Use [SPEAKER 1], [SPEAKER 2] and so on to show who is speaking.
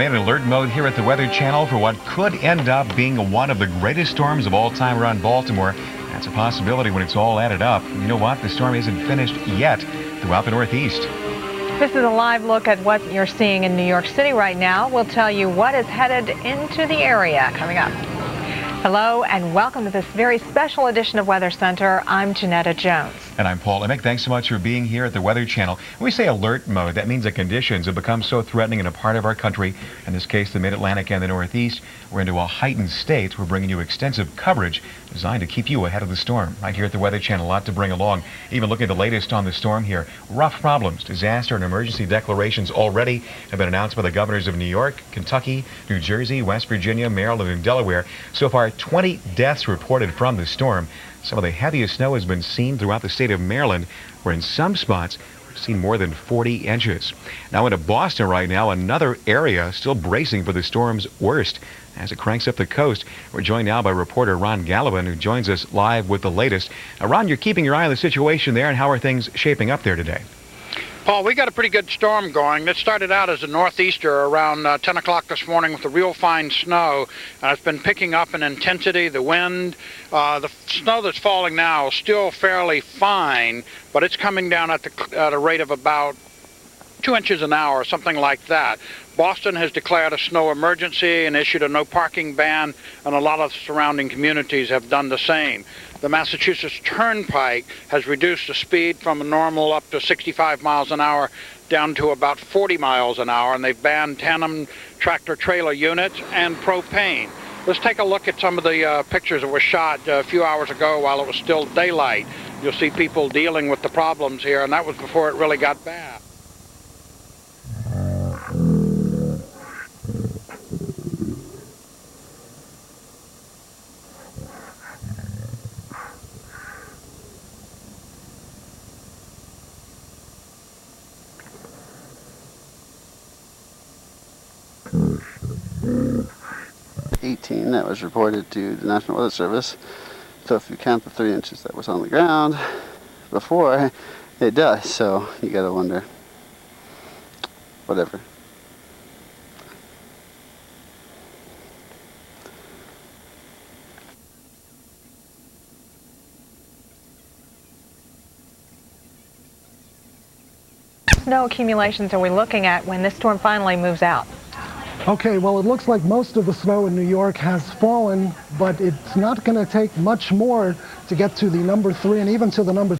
[SPEAKER 1] remain in alert mode here at the Weather Channel for what could end up being one of the greatest storms of all time around Baltimore. That's a possibility when it's all added up. You know what? The storm isn't finished yet throughout the Northeast.
[SPEAKER 2] This is a live look at what you're seeing in New York City right now. We'll tell you what is headed into the area coming up. Hello and welcome to this very special edition of Weather Center. I'm Janetta Jones.
[SPEAKER 1] And I'm Paul Emick. Thanks so much for being here at the Weather Channel. When we say alert mode, that means the conditions have become so threatening in a part of our country, in this case the Mid-Atlantic and the Northeast, we're into a heightened state. We're bringing you extensive coverage designed to keep you ahead of the storm. Right here at the Weather Channel, a lot to bring along. Even looking at the latest on the storm here. Rough problems, disaster and emergency declarations already have been announced by the governors of New York, Kentucky, New Jersey, West Virginia, Maryland, and Delaware. So far, 20 deaths reported from the storm. Some of the heaviest snow has been seen throughout the state of Maryland, where in some spots we've seen more than 40 inches. Now into Boston right now, another area still bracing for the storm's worst as it cranks up the coast. We're joined now by reporter Ron Gallivan, who joins us live with the latest. Ron, you're keeping your eye on the situation there, and how are things shaping up there today?
[SPEAKER 3] Paul, we got a pretty good storm going. It started out as a northeaster around 10 o'clock this morning with the real fine snow. And it's been picking up in intensity, the wind. The snow that's falling now is still fairly fine, but it's coming down at a rate of about 2 inches an hour, something like that. Boston has declared a snow emergency and issued a no parking ban, and a lot of surrounding communities have done the same. The Massachusetts Turnpike has reduced the speed from a normal up to 65 miles an hour down to about 40 miles an hour, and they've banned tandem tractor-trailer units and propane. Let's take a look at some of the pictures that were shot a few hours ago while it was still daylight. You'll see people dealing with the problems here, and that was before it really got bad.
[SPEAKER 4] That was reported to the National Weather Service. So if you count the 3 inches that was on the ground before, it does. So you gotta wonder. Whatever.
[SPEAKER 2] Snow accumulations are we looking at when this storm finally moves out?
[SPEAKER 5] Okay, well, it looks like most of the snow in New York has fallen, but it's not going to take much more to get to the number 3 and even to the number